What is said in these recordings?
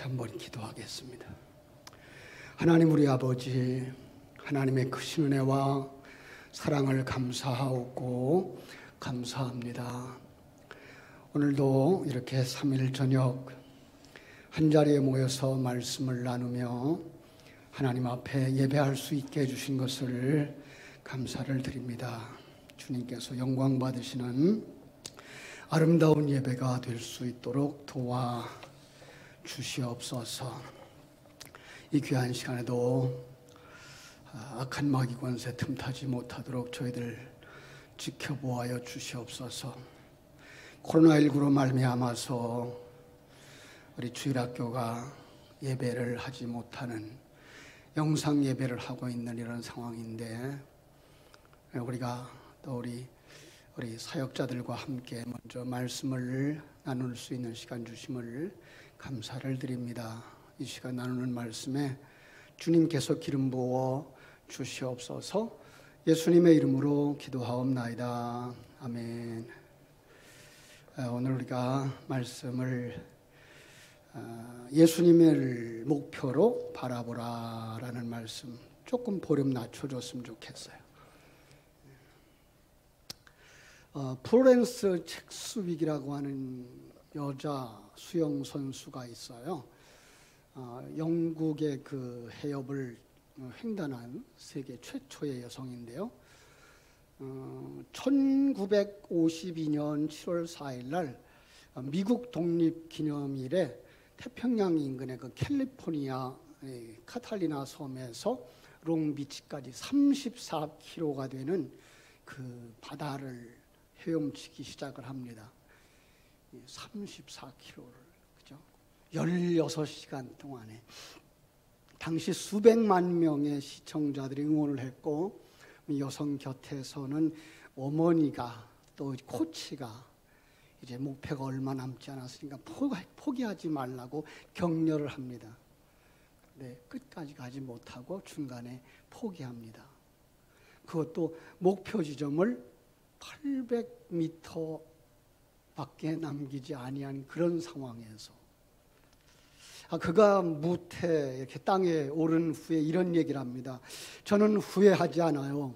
한번 기도하겠습니다. 하나님 우리 아버지, 하나님의 크신 은혜와 사랑을 감사하고 감사합니다. 오늘도 이렇게 3일 저녁 한자리에 모여서 말씀을 나누며 하나님 앞에 예배할 수 있게 해주신 것을 감사를 드립니다. 주님께서 영광 받으시는 아름다운 예배가 될 수 있도록 도와 주시옵소서. 이 귀한 시간에도 악한 마귀 권세 틈타지 못하도록 저희들 지켜보아여 주시옵소서. 코로나19로 말미암아서 우리 주일학교가 예배를 하지 못하는 영상 예배를 하고 있는 이런 상황인데, 우리가 또 우리 사역자들과 함께 먼저 말씀을 나눌 수 있는 시간 주심을 감사를 드립니다. 이 시간 나누는 말씀에 주님께서 기름 부어 주시옵소서. 예수님의 이름으로 기도하옵나이다. 아멘. 오늘 우리가 말씀을 예수님을 목표로 바라보라라는 말씀 조금 보름 낮춰줬으면 좋겠어요. 플로렌스 첵스윅이라고 하는 여자 수영 선수가 있어요. 영국의 그 해협을 횡단한 세계 최초의 여성인데요. 1952년 7월 4일 날 미국 독립기념일에 태평양 인근의 그 캘리포니아 카탈리나 섬에서 롱비치까지 34km가 되는 그 바다를 헤엄치기 시작을 합니다. 34km를, 그죠? 16시간 동안에 당시 수백만 명의 시청자들이 응원을 했고, 여성 곁에서는 어머니가 또 코치가 이제 목표가 얼마 남지 않았으니까 포기하지 말라고 격려를 합니다. 네, 끝까지 가지 못하고 중간에 포기합니다. 그것도 목표 지점을 800m 밖에 남기지 아니한 그런 상황에서 그가 무태 이렇게 땅에 오른 후에 이런 얘기를 합니다. 저는 후회하지 않아요.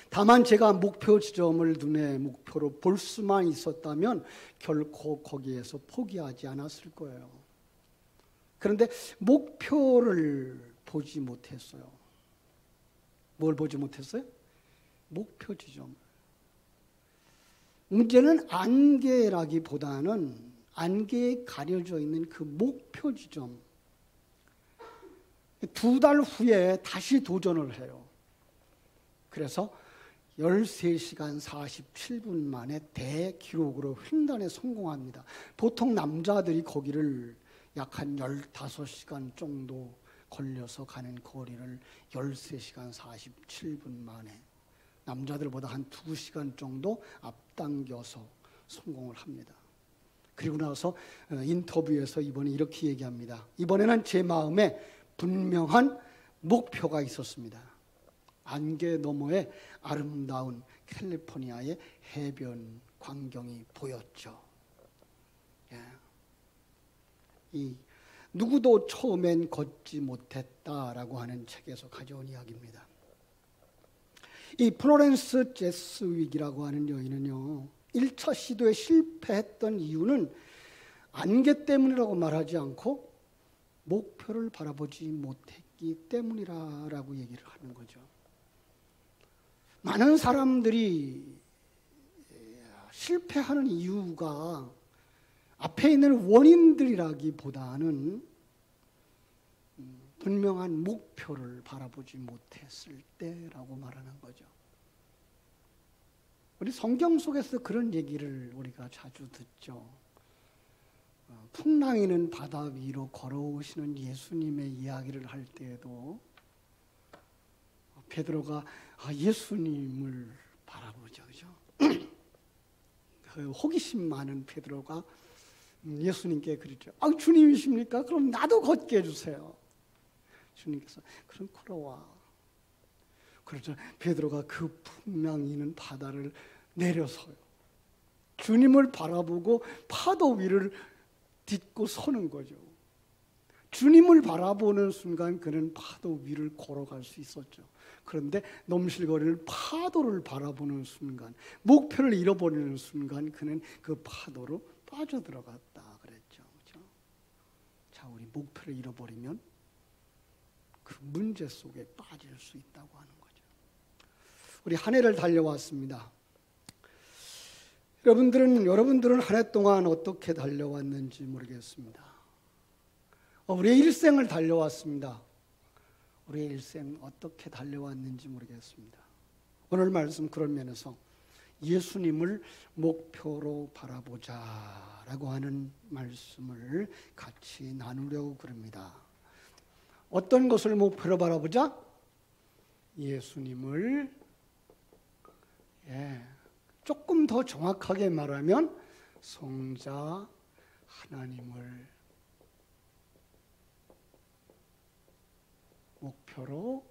다만 제가 목표 지점을 눈에 목표로 볼 수만 있었다면 결코 거기에서 포기하지 않았을 거예요. 그런데 목표를 보지 못했어요. 뭘 보지 못했어요? 목표 지점. 문제는 안개라기보다는 안개에 가려져 있는 그 목표 지점. 2달 후에 다시 도전을 해요. 그래서 13시간 47분 만에 대기록으로 횡단에 성공합니다. 보통 남자들이 거기를 약 한 15시간 정도 걸려서 가는 거리를 13시간 47분 만에 남자들보다 한 2시간 정도 앞당겨서 성공을 합니다. 그리고 나서 인터뷰에서 이번에 이렇게 얘기합니다. 이번에는 제 마음에 분명한 목표가 있었습니다. 안개 너머에 아름다운 캘리포니아의 해변 광경이 보였죠. 예. 이 누구도 처음엔 걷지 못했다라고 하는 책에서 가져온 이야기입니다. 이 플로렌스 첵스윅이라고 하는 여인은요, 1차 시도에 실패했던 이유는 안개 때문이라고 말하지 않고 목표를 바라보지 못했기 때문이라고 얘기를 하는 거죠. 많은 사람들이 실패하는 이유가 앞에 있는 원인들이라기보다는 분명한 목표를 바라보지 못했을 때라고 말하는 거죠. 우리 성경 속에서 그런 얘기를 우리가 자주 듣죠. 풍랑이는 바다 위로 걸어오시는 예수님의 이야기를 할 때에도 베드로가 예수님을 바라보죠, 그죠? 그 호기심 많은 베드로가 예수님께 그러죠. 주님이십니까? 그럼 나도 걷게 해주세요. 주님께서 그럼 걸어와. 그러자 베드로가 그 풍랑이는 바다를 내려서요. 주님을 바라보고 파도 위를 딛고 서는 거죠. 주님을 바라보는 순간 그는 파도 위를 걸어갈 수 있었죠. 그런데 넘실거리는 파도를 바라보는 순간, 목표를 잃어버리는 순간 그는 그 파도로 빠져들어갔다 그랬죠. 그렇죠? 자, 우리 목표를 잃어버리면 그 문제 속에 빠질 수 있다고 하는 거죠. 우리 한 해를 달려왔습니다. 여러분들은 한 해 동안 어떻게 달려왔는지 모르겠습니다. 우리의 일생을 달려왔습니다. 우리의 일생 어떻게 달려왔는지 모르겠습니다. 오늘 말씀 그런 면에서 예수님을 목표로 바라보자라고 하는 말씀을 같이 나누려고 그럽니다. 어떤 것을 목표로 바라보자? 예수님을, 조금 더 정확하게 말하면 성자 하나님을 목표로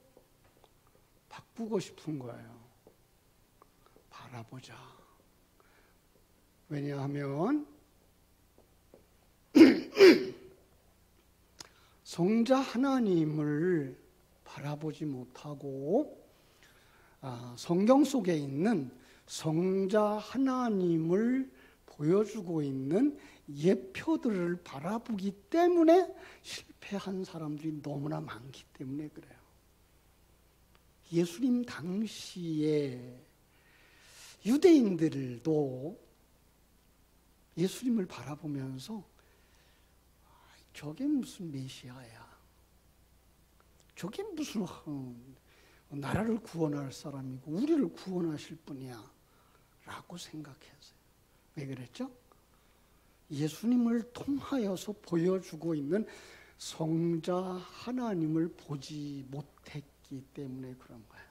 바꾸고 싶은 거예요. 바라보자. 왜냐하면 성자 하나님을 바라보지 못하고 성경 속에 있는 성자 하나님을 보여주고 있는 예표들을 바라보기 때문에 실패한 사람들이 너무나 많기 때문에 그래요. 예수님 당시에 유대인들도 예수님을 바라보면서 저게 무슨 메시아야, 저게 무슨 나라를 구원할 사람이고 우리를 구원하실 분이야 라고 생각했어요. 왜 그랬죠? 예수님을 통하여서 보여주고 있는 성자 하나님을 보지 못했기 때문에 그런 거예요.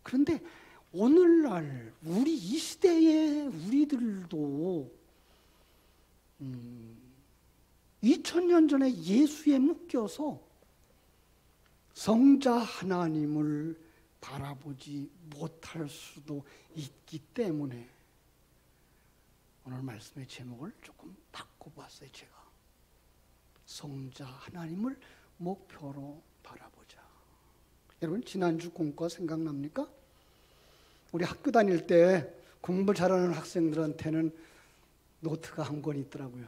그런데 오늘날 우리 이 시대의 우리들도 2000년 전에 예수에 묶여서 성자 하나님을 바라보지 못할 수도 있기 때문에 오늘 말씀의 제목을 조금 바꿔봤어요. 제가 성자 하나님을 목표로 바라보자. 여러분 지난주 공과 생각납니까? 우리 학교 다닐 때 공부 잘하는 학생들한테는 노트가 한 권 있더라고요.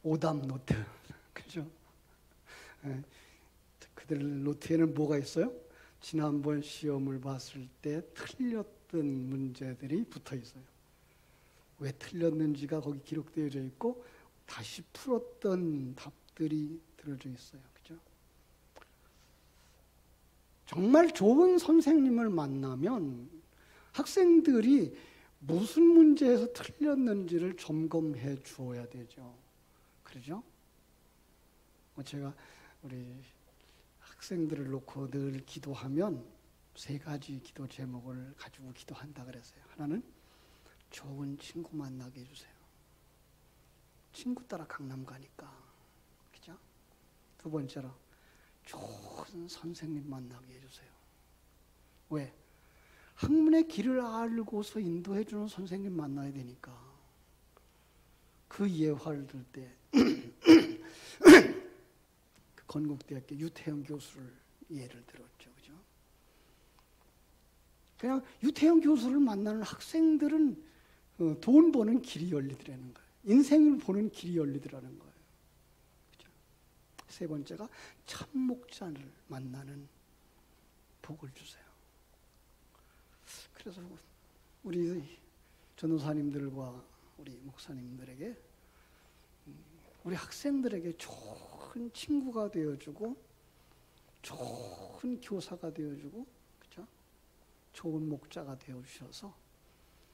오답 노트. 그죠? 그들 노트에는 뭐가 있어요? 지난번 시험을 봤을 때 틀렸던 문제들이 붙어 있어요. 왜 틀렸는지가 거기 기록되어져 있고 다시 풀었던 답들이 들어져 있어요. 그죠? 정말 좋은 선생님을 만나면 학생들이 무슨 문제에서 틀렸는지를 점검해 주어야 되죠. 그러죠? 제가 우리 학생들을 놓고 늘 기도하면 3가지 기도 제목을 가지고 기도한다 그랬어요. 하나는 좋은 친구 만나게 해주세요. 친구 따라 강남 가니까. 그죠? 2번째로 좋은 선생님 만나게 해주세요. 왜? 학문의 길을 알고서 인도해 주는 선생님 만나야 되니까. 그 예화를 들 때 그 건국대학교 유태영 교수를 예를 들었죠. 그죠? 그냥 유태영 교수를 만나는 학생들은 돈 버는 길이 열리더라는 거예요. 인생을 보는 길이 열리더라는 거예요. 그죠? 3번째가 참 목자를 만나는 복을 주세요. 그래서 우리 전도사님들과 우리 목사님들에게 우리 학생들에게 좋은 친구가 되어주고 좋은 교사가 되어주고 그렇죠? 좋은 목자가 되어주셔서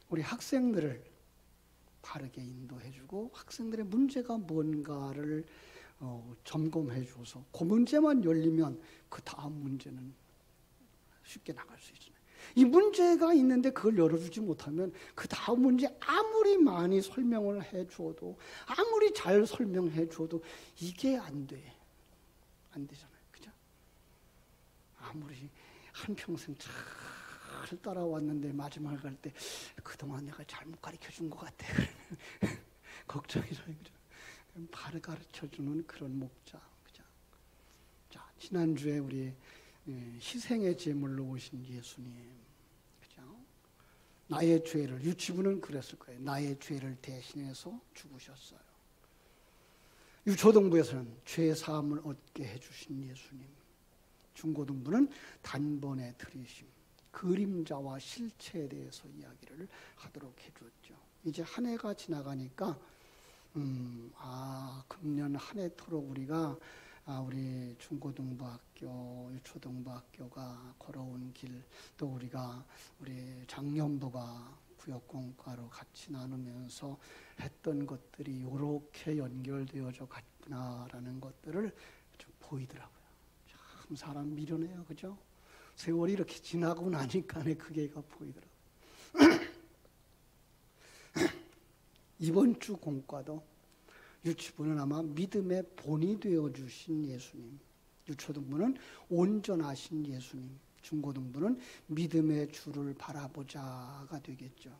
우리 학생들을 바르게 인도해주고 학생들의 문제가 뭔가를 점검해 줘서 그 문제만 열리면 그 다음 문제는 쉽게 나갈 수 있잖아요. 이 문제가 있는데 그걸 열어주지 못하면 그 다음 문제 아무리 많이 설명을 해주어도 아무리 잘 설명해 주어도 이게 안 돼. 안 되잖아요. 그죠? 아무리 한평생 잘 따라왔는데 마지막에 갈 때 그동안 내가 잘못 가르쳐 준 것 같아. 걱정이죠. 그죠? 바로 가르쳐주는 그런 목자. 그죠? 자, 지난주에 우리 희생의 제물로 오신 예수님. 그죠? 나의 죄를, 유치부는 그랬을 거예요. 나의 죄를 대신해서 죽으셨어요. 유초등부에서는 죄 사함을 얻게 해주신 예수님. 중고등부는 단번에 들이심, 그림자와 실체에 대해서 이야기를 하도록 해줬죠. 이제 한 해가 지나가니까 금년 한 해토록 우리가 우리 중고등부학교, 유초등부학교가 걸어온 길, 또 우리가 우리 장년부가 구역공과로 같이 나누면서 했던 것들이 이렇게 연결되어져 갔구나라는 것들을 좀 보이더라고요. 참 사람 미련해요, 그죠? 세월이 이렇게 지나고 나니까 그게가 보이더라고요. 이번 주 공과도 유치부는 아마 믿음의 본이 되어주신 예수님, 유초등부는 온전하신 예수님, 중고등부는 믿음의 주를 바라보자가 되겠죠.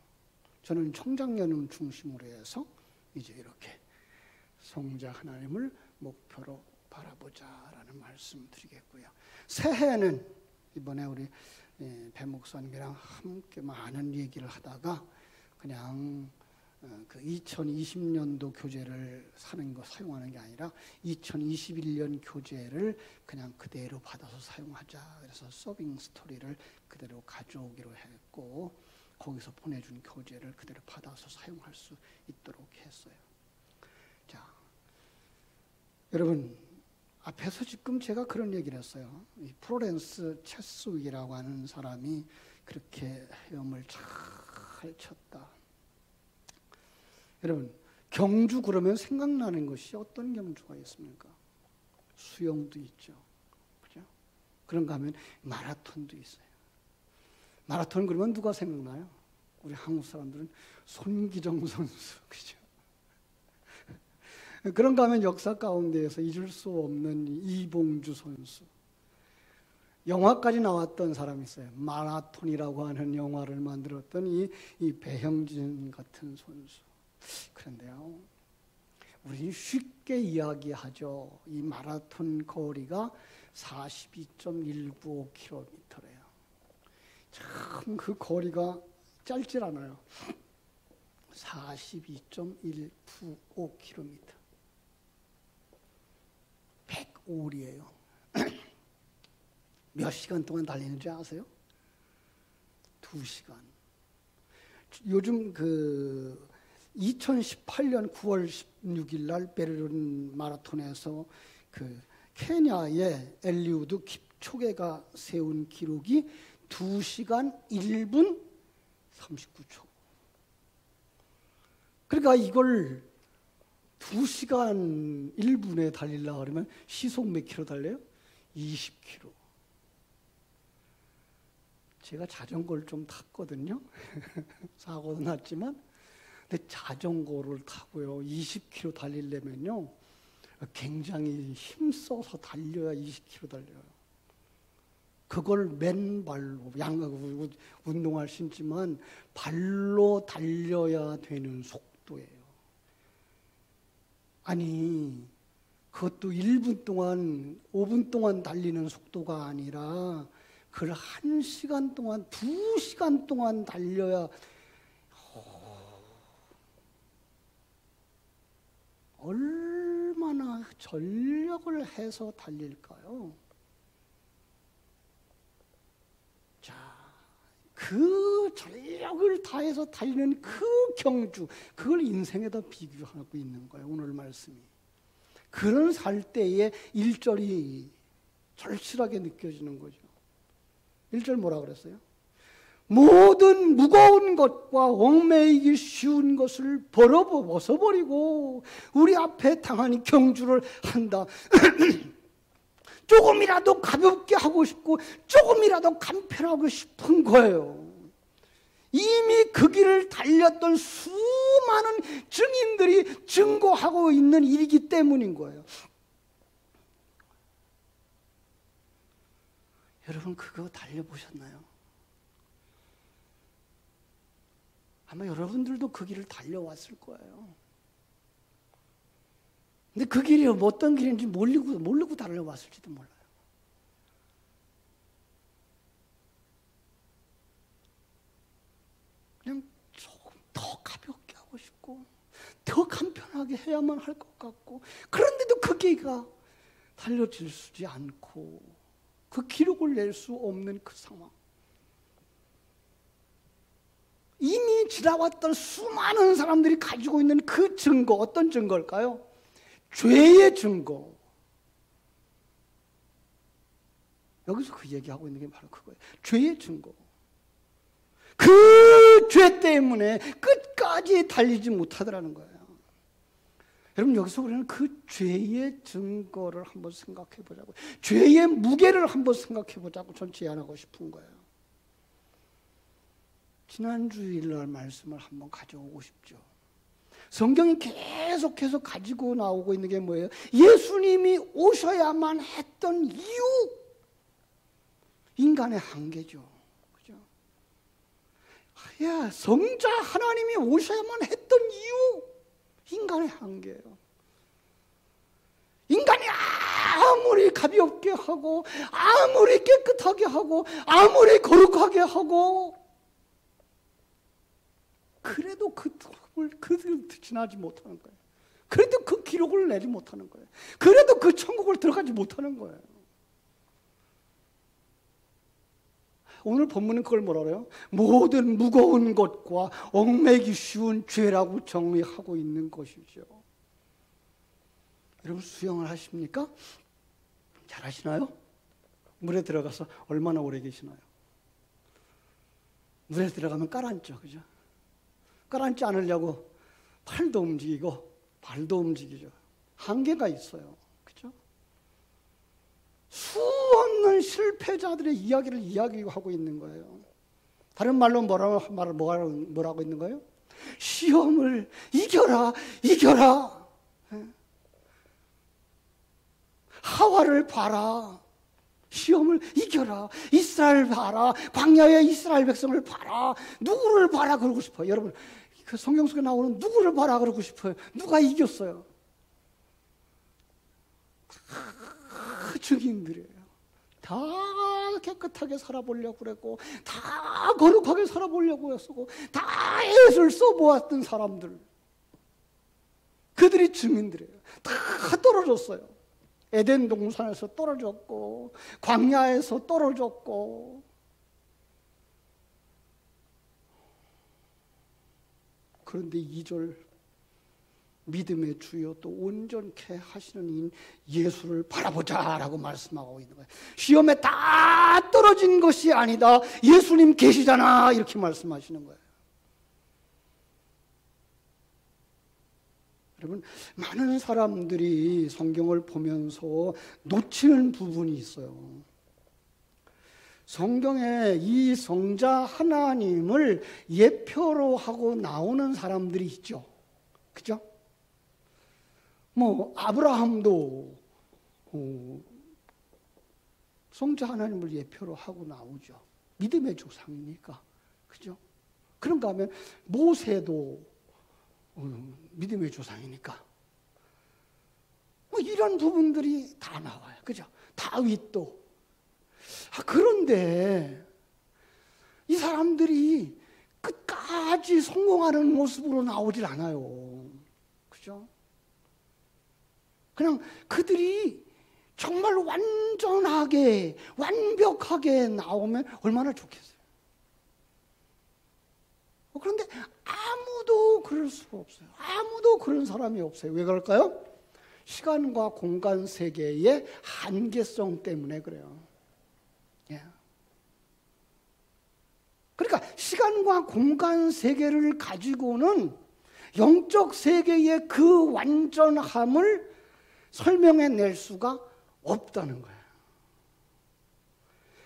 저는 청장년을 중심으로 해서 이제 이렇게 성자 하나님을 목표로 바라보자라는 말씀 드리겠고요. 새해는 이번에 우리 배 목사님이랑 함께 많은 얘기를 하다가 그냥 그 2020년도 교재를 사용하는 게 아니라 2021년 교재를 그냥 그대로 받아서 사용하자. 그래서 서빙 스토리를 그대로 가져오기로 했고 거기서 보내준 교재를 그대로 받아서 사용할 수 있도록 했어요. 자, 여러분 앞에서 지금 제가 그런 얘기를 했어요. 이 플로렌스 체스윅이라고 하는 사람이 그렇게 헤엄을 잘 쳤다. 여러분 경주 그러면 생각나는 것이 어떤 경주가 있습니까? 수영도 있죠. 그죠? 그런가 하면 마라톤도 있어요. 마라톤 그러면 누가 생각나요? 우리 한국 사람들은 손기정 선수. 그죠? 그런가 하면 역사 가운데에서 잊을 수 없는 이봉주 선수. 영화까지 나왔던 사람이 있어요. 마라톤이라고 하는 영화를 만들었던 이 배형진 같은 선수. 그런데요, 우리 쉽게 이야기하죠. 이 마라톤 거리가 42.195km래요. 참 그 거리가 짧질 않아요. 42.195km. 100올이에요. 몇 시간 동안 달리는지 아세요? 2시간. 요즘 2018년 9월 16일 날 베르린 마라톤에서 케냐의 엘리우드 킵초게가 세운 기록이 2시간 1분 39초. 그러니까 이걸 2시간 1분에 달리려고 그러면 시속 몇 킬로 달려요? 20킬로. 제가 자전거를 좀 탔거든요. 사고도 났지만. 근데 자전거를 타고요 20km 달리려면요 굉장히 힘써서 달려야 20km 달려요. 그걸 맨발로 운동화를 신지만 발로 달려야 되는 속도예요. 아니 그것도 1분 동안 5분 동안 달리는 속도가 아니라 그걸 1시간 동안 2시간 동안 달려야 얼마나 전력을 해서 달릴까요? 자, 그 전력을 다해서 달리는 그 경주, 그걸 인생에다 비교하고 있는 거예요, 오늘 말씀이. 그런 살 때의 1절이 절실하게 느껴지는 거죠. 1절 뭐라 그랬어요? 모든 무거운 것과 얽매이기 쉬운 것을 벗어버리고 우리 앞에 당하니 경주를 한다. 조금이라도 가볍게 하고 싶고 조금이라도 간편하고 싶은 거예요. 이미 그 길을 달렸던 수많은 증인들이 증거하고 있는 일이기 때문인 거예요. 여러분 그거 달려보셨나요? 아마 여러분들도 그 길을 달려왔을 거예요. 근데 그 길이 어떤 길인지 모르고 달려왔을지도 몰라요. 그냥 조금 더 가볍게 하고 싶고 더 간편하게 해야만 할 것 같고, 그런데도 그 길가 달려지지 않고 그 기록을 낼 수 없는 그 상황. 이미 지나왔던 수많은 사람들이 가지고 있는 그 증거, 어떤 증거일까요? 죄의 증거. 여기서 그 얘기하고 있는 게 바로 그거예요. 죄의 증거. 그 죄 때문에 끝까지 달리지 못하더라는 거예요. 여러분, 여기서 우리는 그 죄의 증거를 한번 생각해 보자고, 죄의 무게를 한번 생각해 보자고 전 제안하고 싶은 거예요. 지난주 일요일 말씀을 한번 가져오고 싶죠. 성경이 계속해서 가지고 나오고 있는 게 뭐예요? 예수님이 오셔야만 했던 이유, 인간의 한계죠. 그죠? 성자 하나님이 오셔야만 했던 이유, 인간의 한계예요. 인간이 아무리 가볍게 하고 아무리 깨끗하게 하고 아무리 거룩하게 하고 그래도 그들을 지나지 못하는 거예요. 그래도 그 기록을 내지 못하는 거예요. 그래도 그 천국을 들어가지 못하는 거예요. 오늘 본문은 그걸 뭐라 그래요? 모든 무거운 것과 얽매기 쉬운 죄라고 정의하고 있는 것이죠. 여러분, 수영을 하십니까? 잘 하시나요? 물에 들어가서 얼마나 오래 계시나요? 물에 들어가면 깔아앉죠, 그죠? 깔아앉지 않으려고 팔도 움직이고 발도 움직이죠. 한계가 있어요, 그죠? 수없는 실패자들의 이야기를 이야기하고 있는 거예요. 다른 말로 뭐라고 있는 거예요? 시험을 이겨라, 이겨라. 하와를 봐라. 시험을 이겨라. 이스라엘 봐라. 광야의 이스라엘 백성을 봐라. 누구를 봐라 그러고 싶어요. 여러분, 그 성경 속에 나오는 누구를 봐라 그러고 싶어요. 누가 이겼어요? 다 증인들이에요. 다 깨끗하게 살아보려고 그랬고, 다 거룩하게 살아보려고 했고, 다 애를 써보았던 사람들. 그들이 증인들이에요. 다 떨어졌어요. 에덴 동산에서 떨어졌고 광야에서 떨어졌고, 그런데 2절 믿음의 주여 또 온전케 하시는 인 예수를 바라보자라고 말씀하고 있는 거예요. 시험에 다 떨어진 것이 아니다. 예수님 계시잖아. 이렇게 말씀하시는 거예요. 여러분, 많은 사람들이 성경을 보면서 놓치는 부분이 있어요. 성경에 이 성자 하나님을 예표로 하고 나오는 사람들이 있죠. 그죠? 아브라함도 성자 하나님을 예표로 하고 나오죠. 믿음의 조상이니까. 그죠? 그런가 하면 모세도 믿음의 조상이니까. 이런 부분들이 다 나와요. 그죠? 다윗도. 그런데 이 사람들이 끝까지 성공하는 모습으로 나오질 않아요. 그죠? 그냥 그들이 정말 완전하게, 완벽하게 나오면 얼마나 좋겠어요. 그런데 아무도 그럴 수가 없어요. 아무도 그런 사람이 없어요. 왜 그럴까요? 시간과 공간 세계의 한계성 때문에 그래요. 예. 그러니까 시간과 공간 세계를 가지고는 영적 세계의 그 완전함을 설명해낼 수가 없다는 거예요.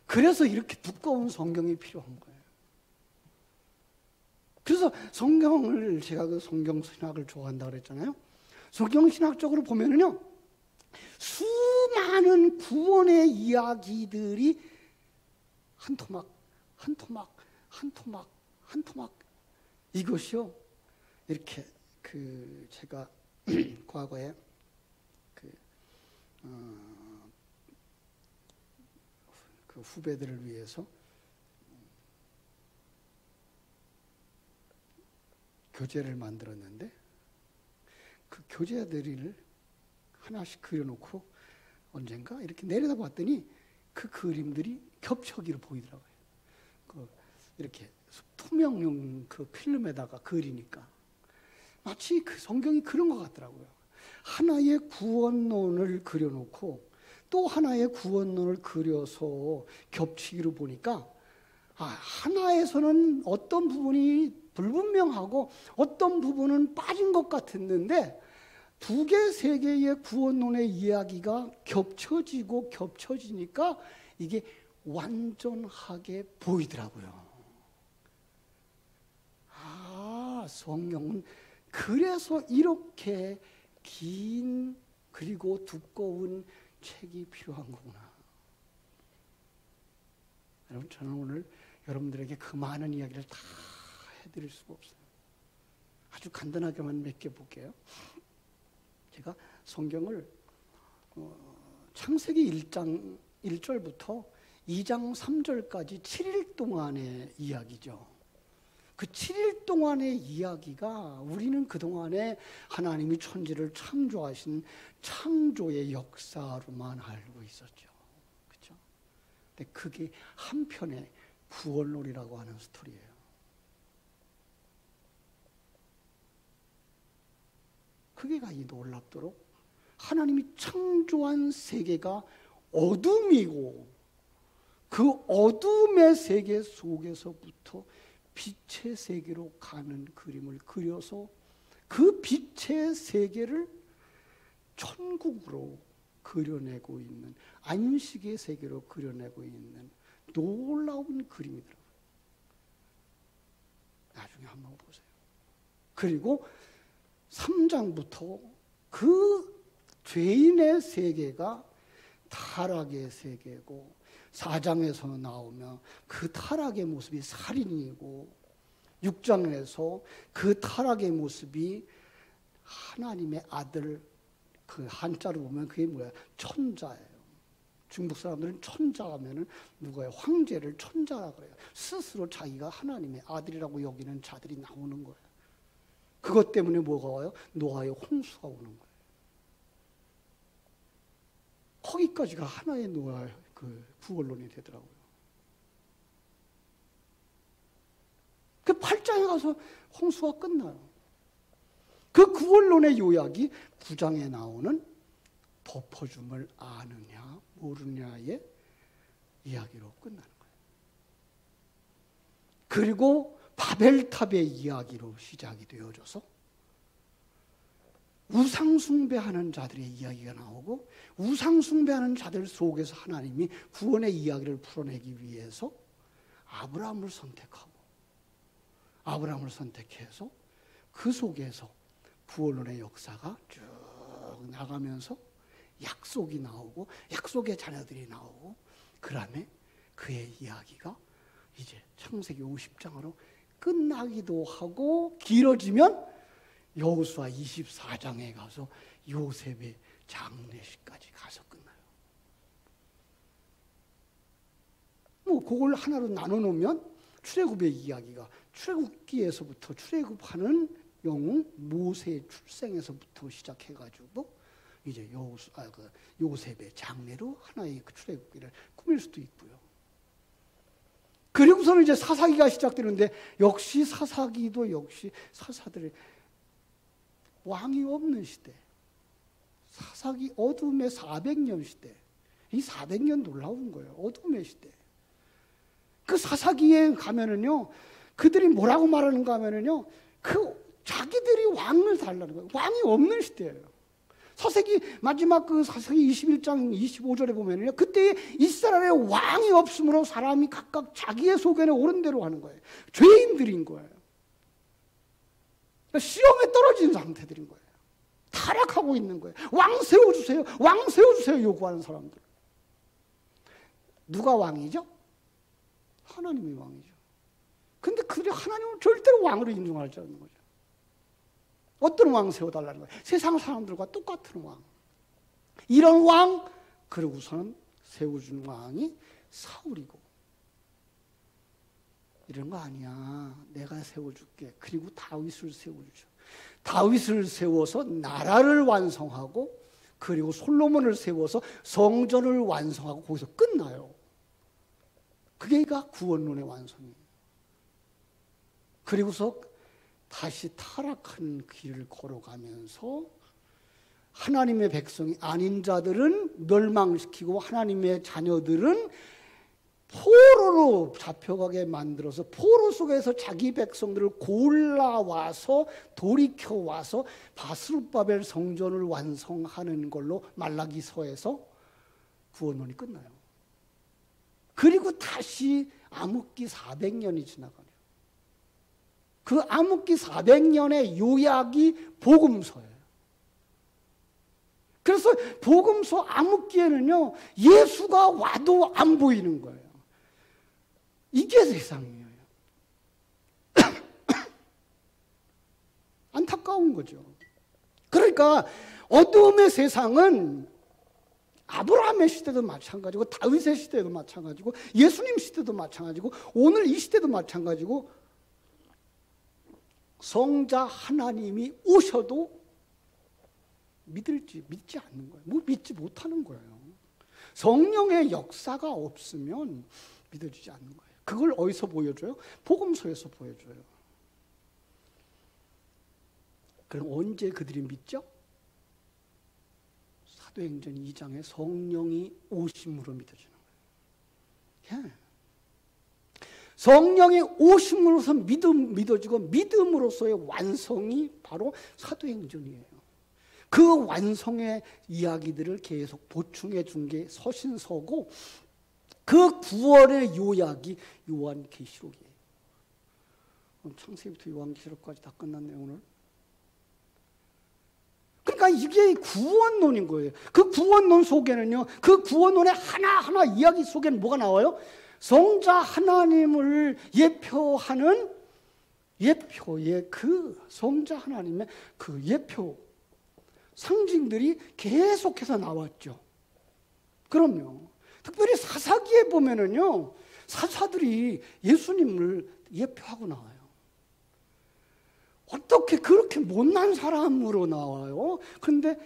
그래서 이렇게 두꺼운 성경이 필요한 거예요. 그래서 성경을, 제가 그 성경신학을 좋아한다고 그랬잖아요. 성경신학적으로 보면은요, 수많은 구원의 이야기들이 한 토막, 한 토막, 한 토막, 한 토막, 이것이요, 이렇게 제가 과거에 그 후배들을 위해서 교재를 만들었는데 그 교재들을 하나씩 그려놓고 언젠가 이렇게 내려다봤더니 그 그림들이 겹쳐지로 보이더라고요. 이렇게 투명용 그 필름에다가 그리니까 마치 그 성경이 그런 것 같더라고요. 하나의 구원론을 그려놓고 또 하나의 구원론을 그려서 겹치기로 보니까 하나에서는 어떤 부분이 불분명하고 어떤 부분은 빠진 것 같았는데 두 개, 세 개의 구원론의 이야기가 겹쳐지고 겹쳐지니까 이게 완전하게 보이더라고요. 성경은 그래서 이렇게 긴 그리고 두꺼운 책이 필요한 거구나. 여러분, 저는 오늘 여러분들에게 그 많은 이야기를 다 해드릴 수가 없어요. 아주 간단하게만 몇 개 볼게요. 제가 성경을 창세기 1장 1절부터 2장 3절까지 7일 동안의 이야기죠. 그 7일 동안의 이야기가 우리는 그동안에 하나님이 천지를 창조하신 창조의 역사로만 알고 있었죠. 그렇죠? 근데 그게 한편의 구원론이라고 하는 스토리예요. 그게가 이 놀랍도록 하나님이 창조한 세계가 어둠이고 그 어둠의 세계 속에서부터 빛의 세계로 가는 그림을 그려서 그 빛의 세계를 천국으로 그려내고 있는, 안식의 세계로 그려내고 있는 놀라운 그림이더라고요. 나중에 한번 보세요. 그리고 3장부터 그 죄인의 세계가 타락의 세계고 4장에서 나오면 그 타락의 모습이 살인이고 6장에서 그 타락의 모습이 하나님의 아들, 그 한자로 보면 그게 뭐야? 천자예요. 중국 사람들은 천자하면은 누가요? 황제를 천자라 그래요. 스스로 자기가 하나님의 아들이라고 여기는 자들이 나오는 거예요. 그것 때문에 뭐가 와요? 노아의 홍수가 오는 거예요. 거기까지가 하나의 노아의 그 구원론이 되더라고요. 그 8장에 가서 홍수가 끝나요. 그 구원론의 요약이 9장에 나오는 덮어줌을 아느냐 모르냐의 이야기로 끝나는 거예요. 그리고 바벨탑의 이야기로 시작이 되어져서 우상숭배하는 자들의 이야기가 나오고 우상숭배하는 자들 속에서 하나님이 구원의 이야기를 풀어내기 위해서 아브라함을 선택해서 그 속에서 구원론의 역사가 쭉 나가면서 약속이 나오고 약속의 자녀들이 나오고 그다음에 그의 이야기가 이제 창세기 50장으로 끝나기도 하고 길어지면 여호수아 24장에 가서 요셉의 장례식까지 가서 끝나요. 뭐 그걸 하나로 나눠 놓으면 출애굽의 이야기가 출애굽기에서부터 출애굽하는 영웅 모세의 출생에서부터 시작해 가지고 이제 요셉의 장례로 하나의 그 출애굽기를 꾸밀 수도 있고요. 그리고서는 이제 사사기가 시작되는데 역시 사사기도 역시 사사들의 왕이 없는 시대. 사사기 어둠의 400년 시대. 이 400년 놀라운 거예요. 어둠의 시대. 그 사사기에 가면은요, 그들이 뭐라고 말하는가 하면은요, 자기들이 왕을 달라는 거예요. 왕이 없는 시대예요. 사사기 마지막 그 사사기 21장 25절에 보면은요, 그때 이스라엘의 왕이 없으므로 사람이 각각 자기의 소견에 옳은 대로 하는 거예요. 죄인들인 거예요. 시험에 떨어진 상태들인 거예요. 타락하고 있는 거예요. 왕 세워주세요. 왕 세워주세요. 요구하는 사람들. 누가 왕이죠? 하나님이 왕이죠. 근데 그들이 하나님을 절대로 왕으로 인정하지 않는 거죠. 어떤 왕 세워달라는 거예요? 세상 사람들과 똑같은 왕. 이런 왕, 그러고서는 세워준 왕이 사울이고, 이런 거 아니야. 내가 세워줄게. 그리고 다윗을 세워주죠. 다윗을 세워서 나라를 완성하고, 그리고 솔로몬을 세워서 성전을 완성하고 거기서 끝나요. 그게 구원론의 완성이에요. 그리고서 다시 타락한 길을 걸어가면서 하나님의 백성이 아닌 자들은 멸망시키고 하나님의 자녀들은 포로로 잡혀가게 만들어서 포로 속에서 자기 백성들을 골라와서 돌이켜와서 바스룹바벨 성전을 완성하는 걸로 말라기서에서 구원론이 끝나요. 그리고 다시 암흑기 400년이 지나가요. 그 암흑기 400년의 요약이 복음서예요. 그래서 복음서 암흑기에는요, 예수가 와도 안 보이는 거예요. 이게 세상이에요. 안타까운 거죠. 그러니까 어두움의 세상은 아브라함의 시대도 마찬가지고, 다윗의 시대도 마찬가지고, 예수님 시대도 마찬가지고, 오늘 이 시대도 마찬가지고, 성자 하나님이 오셔도 믿지 않는 거예요. 믿지 못하는 거예요. 성령의 역사가 없으면 믿어지지 않는 거예요. 그걸 어디서 보여줘요? 복음서에서 보여줘요. 그럼 언제 그들이 믿죠? 사도행전 2장에 성령이 오심으로 믿어지는 거예요. 예. 성령이 오심으로서 믿어지고, 믿음으로서의 완성이 바로 사도행전이에요. 그 완성의 이야기들을 계속 보충해 준 게 서신서고, 그 구원의 요약이 요한계시록이에요. 창세기부터 요한계시록까지 다 끝났네요, 오늘. 그러니까 이게 구원론인 거예요. 그 구원론 속에는요, 그 구원론의 하나하나 이야기 속에는 뭐가 나와요? 성자 하나님을 예표하는 예표의 그 성자 하나님의 그 예표 상징들이 계속해서 나왔죠. 그럼요. 특별히 사사기에 보면은요, 사사들이 예수님을 예표하고 나와요. 어떻게 그렇게 못난 사람으로 나와요? 그런데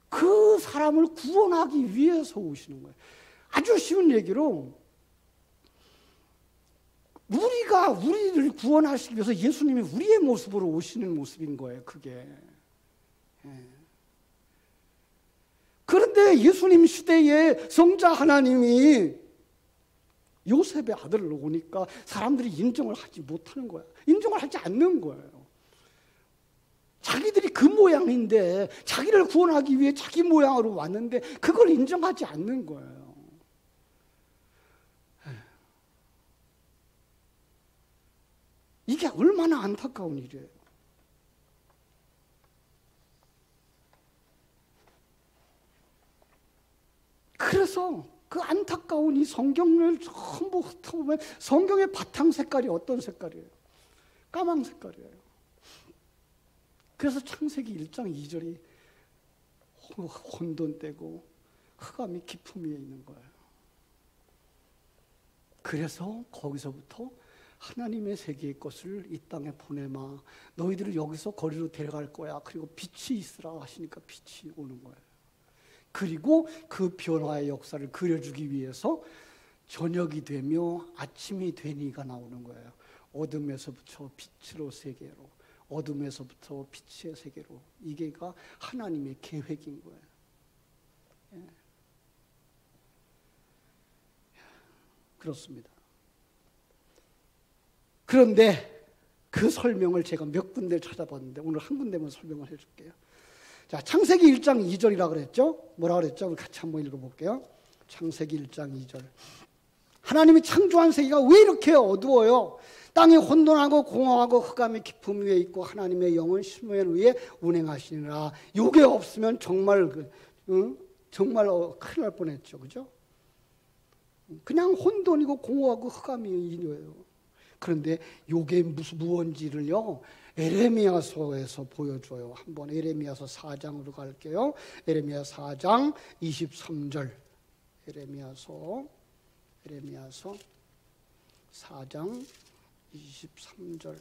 그 사람을 구원하기 위해서 오시는 거예요. 아주 쉬운 얘기로, 우리를 구원하시기 위해서 예수님이 우리의 모습으로 오시는 모습인 거예요, 그게. 예. 그런데 예수님 시대에 성자 하나님이 요셉의 아들로 오니까 사람들이 인정을 하지 못하는 거야. 인정을 하지 않는 거예요. 자기들이 그 모양인데, 자기를 구원하기 위해 자기 모양으로 왔는데 그걸 인정하지 않는 거예요. 이게 얼마나 안타까운 일이에요. 그래서 그 안타까운 이 성경을 전부 훑어보면 성경의 바탕 색깔이 어떤 색깔이에요? 까만 색깔이에요. 그래서 창세기 1장 2절이 혼돈되고 흑암이 깊음 위에 있는 거예요. 그래서 거기서부터 하나님의 세계의 것을 이 땅에 보내마. 너희들을 여기서 거리로 데려갈 거야. 그리고 빛이 있으라 하시니까 빛이 오는 거예요. 그리고 그 변화의 역사를 그려주기 위해서 저녁이 되며 아침이 되니가 나오는 거예요. 어둠에서부터 빛으로 세계로, 어둠에서부터 빛의 세계로. 이게가 하나님의 계획인 거예요. 예. 그렇습니다. 그런데 그 설명을 제가 몇 군데 찾아봤는데 오늘 한 군데만 설명을 해줄게요. 자, 창세기 1장 2절이라고 그랬죠? 뭐라고 그랬죠? 우리 같이 한번 읽어볼게요. 창세기 1장 2절. 하나님이 창조한 세계가 왜 이렇게 어두워요? 땅이 혼돈하고 공허하고 흑암이 깊음 위에 있고 하나님의 영은 심연 위에 운행하시니라. 요게 없으면 정말 정말 큰일 날 뻔했죠. 그죠? 그냥 혼돈이고 공허하고 흑암이 이거예요. 그런데 요게 무언지를요, 에레미야서에서 보여줘요. 한번 에레미야서 4장으로 갈게요. 에레미야 4장 23절. 에레미야서 4장 23절.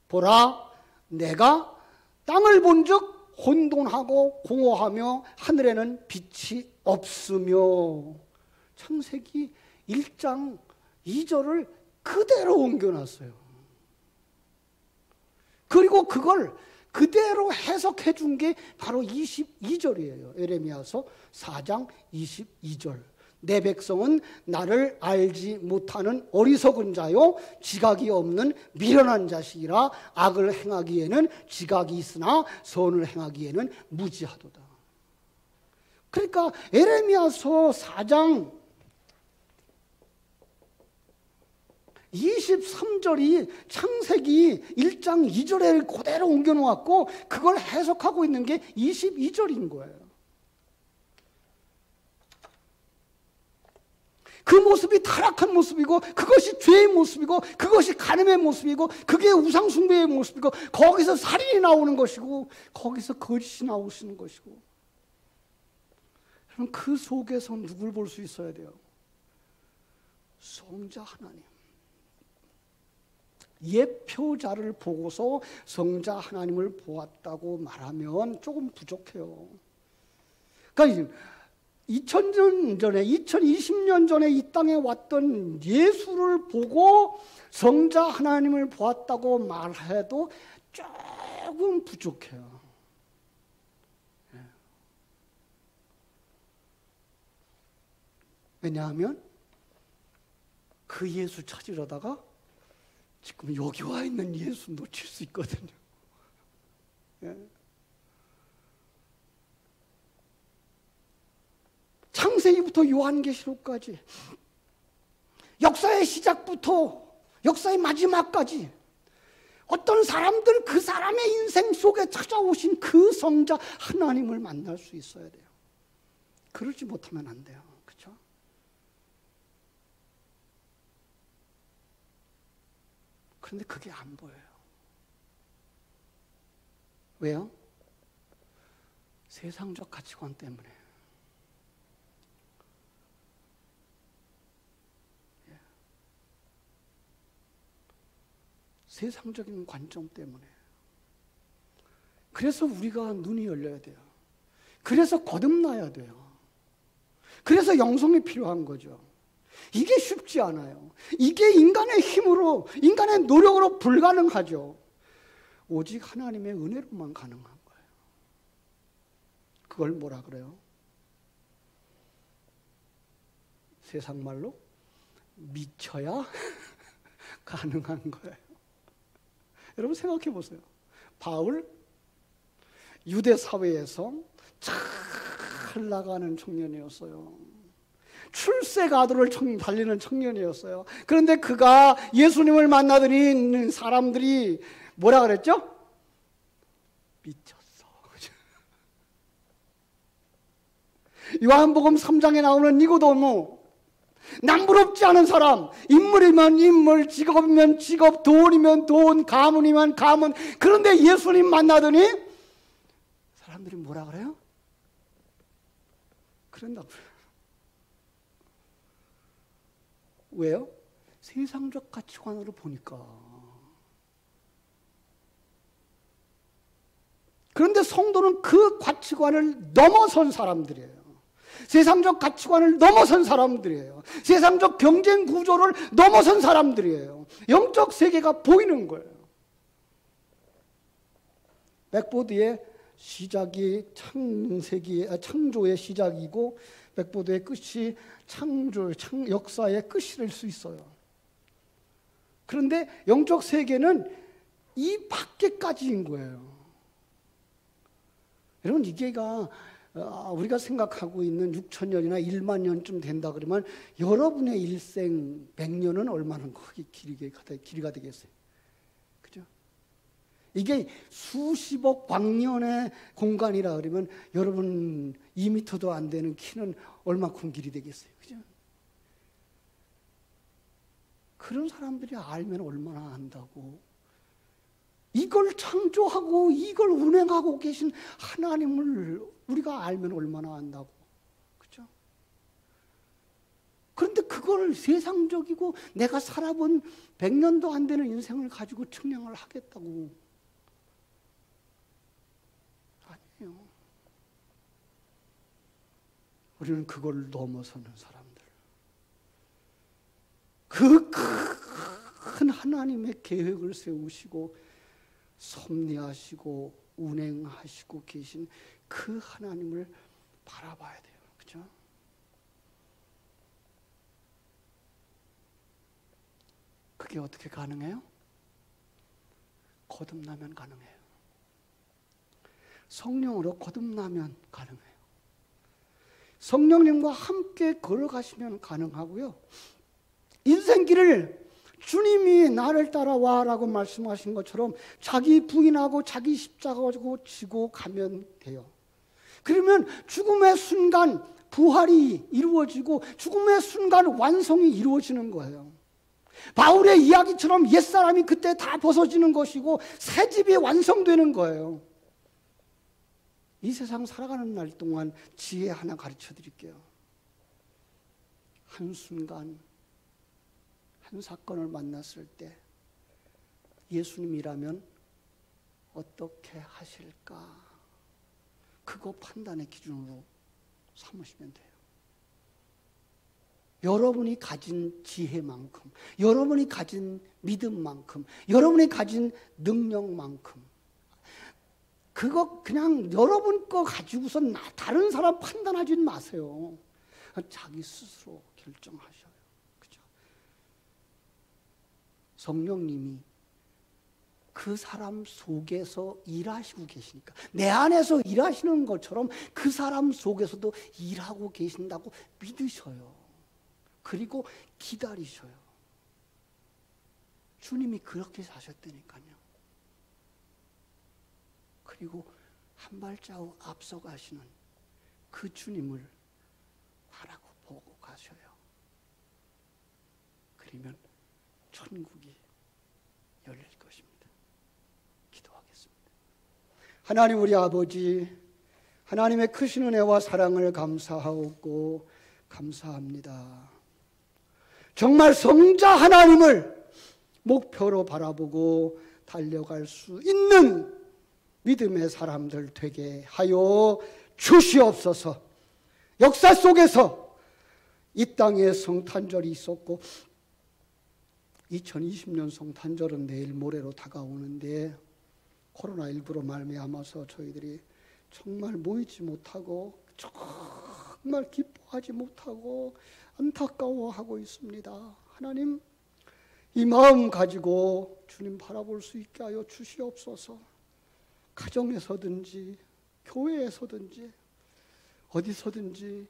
보라, 내가 땅을 본즉 혼돈하고 공허하며 하늘에는 빛이 없으며. 창세기 1장 2절을 그대로 옮겨놨어요. 그리고 그걸 그대로 해석해 준 게 바로 22절이에요. 에레미야서 4장 22절. 내 백성은 나를 알지 못하는 어리석은 자요 지각이 없는 미련한 자식이라. 악을 행하기에는 지각이 있으나 선을 행하기에는 무지하도다. 그러니까 에레미야서 4장 23절이 창세기 1장 2절에 그대로 옮겨놓았고 그걸 해석하고 있는 게 22절인 거예요. 그 모습이 타락한 모습이고 그것이 죄의 모습이고 그것이 간음의 모습이고 그게 우상숭배의 모습이고 거기서 살인이 나오는 것이고 거기서 거짓이 나오시는 것이고. 그럼 그 속에서 누굴 볼 수 있어야 돼요? 성자 하나님. 예표자를 보고서 성자 하나님을 보았다고 말하면 조금 부족해요. 그러니까 2000년 전에 2020년 전에 이 땅에 왔던 예수를 보고 성자 하나님을 보았다고 말해도 조금 부족해요. 왜냐하면 그 예수 찾으려다가 지금 여기 와 있는 예수 놓칠 수 있거든요. 창세기부터 요한계시록까지 역사의 시작부터 역사의 마지막까지 어떤 사람들 그 사람의 인생 속에 찾아오신 그 성자 하나님을 만날 수 있어야 돼요. 그러지 못하면 안 돼요. 그렇죠? 그런데 그게 안 보여요. 왜요? 세상적 가치관 때문에. 세상적인 관점 때문에. 그래서 우리가 눈이 열려야 돼요. 그래서 거듭나야 돼요. 그래서 영성이 필요한 거죠. 이게 쉽지 않아요. 이게 인간의 힘으로, 인간의 노력으로 불가능하죠. 오직 하나님의 은혜로만 가능한 거예요. 그걸 뭐라 그래요? 세상 말로 미쳐야 가능한 거예요. 여러분 생각해 보세요. 바울 유대 사회에서 잘 나가는 청년이었어요. 출세가도를 달리는 청년이었어요. 그런데 그가 예수님을 만나더니 사람들이 뭐라 그랬죠? 미쳤어. 요한복음 3장에 나오는 니고데모, 남부럽지 않은 사람, 인물이면 인물, 직업이면 직업, 돈이면 돈, 가문이면 가문. 그런데 예수님 만나더니 사람들이 뭐라 그래요? 그런다고요. 왜요? 세상적 가치관으로 보니까. 그런데 성도는 그 가치관을 넘어선 사람들이에요. 세상적 가치관을 넘어선 사람들이에요. 세상적 경쟁 구조를 넘어선 사람들이에요. 영적 세계가 보이는 거예요. 백보드의 시작이 창조의 시작이고 백보드의 끝이 역사의 끝일 수 있어요. 그런데 영적 세계는 이 밖에까지인 거예요. 여러분 이게가 우리가 생각하고 있는 6,000년이나 1만 년쯤 된다 그러면 여러분의 일생 100년은 얼마나 크게 길이가 되겠어요? 그죠? 이게 수십억 광년의 공간이라 그러면 여러분 2m도 안 되는 키는 얼마큼 길이 되겠어요? 그죠? 그런 사람들이 알면 얼마나 안다고. 이걸 창조하고 이걸 운행하고 계신 하나님을 우리가 알면 얼마나 안다고. 그렇죠? 그런데 그걸 세상적이고 내가 살아본 100년도 안 되는 인생을 가지고 측량을 하겠다고. 아니에요. 우리는 그걸 넘어서는 사람들. 그 큰 하나님의 계획을 세우시고 섭리하시고 운행하시고 계신 그 하나님을 바라봐야 돼요. 그렇죠? 그게 어떻게 가능해요? 거듭나면 가능해요. 성령으로 거듭나면 가능해요. 성령님과 함께 걸어가시면 가능하고요. 인생길을 주님이 나를 따라와라고 말씀하신 것처럼 자기 부인하고 자기 십자가를 지고 가면 돼요. 그러면 죽음의 순간 부활이 이루어지고 죽음의 순간 완성이 이루어지는 거예요. 바울의 이야기처럼 옛사람이 그때 다 벗어지는 것이고 새 집이 완성되는 거예요. 이 세상 살아가는 날 동안 지혜 하나 가르쳐 드릴게요. 한순간 한 사건을 만났을 때 예수님이라면 어떻게 하실까? 그거 판단의 기준으로 삼으시면 돼요. 여러분이 가진 지혜만큼, 여러분이 가진 믿음만큼, 여러분이 가진 능력만큼 그거 그냥 여러분 거 가지고서 다른 사람 판단하지 마세요. 자기 스스로 결정하셔요. 그죠? 성령님이 그 사람 속에서 일하시고 계시니까 내 안에서 일하시는 것처럼 그 사람 속에서도 일하고 계신다고 믿으셔요. 그리고 기다리셔요. 주님이 그렇게 사셨다니까요. 그리고 한 발자국 앞서가시는 그 주님을 바라고 보고 가셔요. 그러면 천국이 열릴 것입니다. 기도하겠습니다. 하나님 우리 아버지, 하나님의 크신 은혜와 사랑을 감사하고 감사합니다. 정말 성자 하나님을 목표로 바라보고 달려갈 수 있는 믿음의 사람들 되게 하여 주시옵소서. 역사 속에서 이 땅에 성탄절이 있었고 2020년 성탄절은 내일 모레로 다가오는데 코로나19로 말미암아서 저희들이 정말 모이지 못하고 정말 기뻐하지 못하고 안타까워하고 있습니다. 하나님, 이 마음 가지고 주님 바라볼 수 있게 하여 주시옵소서. 가정에서든지 교회에서든지 어디서든지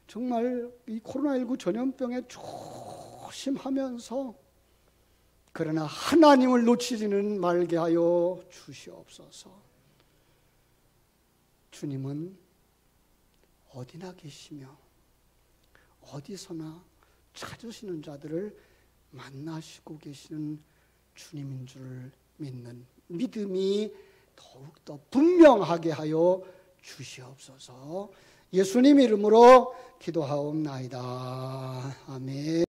정말 이 코로나19 전염병에 조심하면서 그러나 하나님을 놓치지는 말게 하여 주시옵소서. 주님은 어디나 계시며 어디서나 찾으시는 자들을 만나시고 계시는 주님인 줄 믿는 믿음이 더욱더 분명하게 하여 주시옵소서. 예수님 이름으로 기도하옵나이다. 아멘.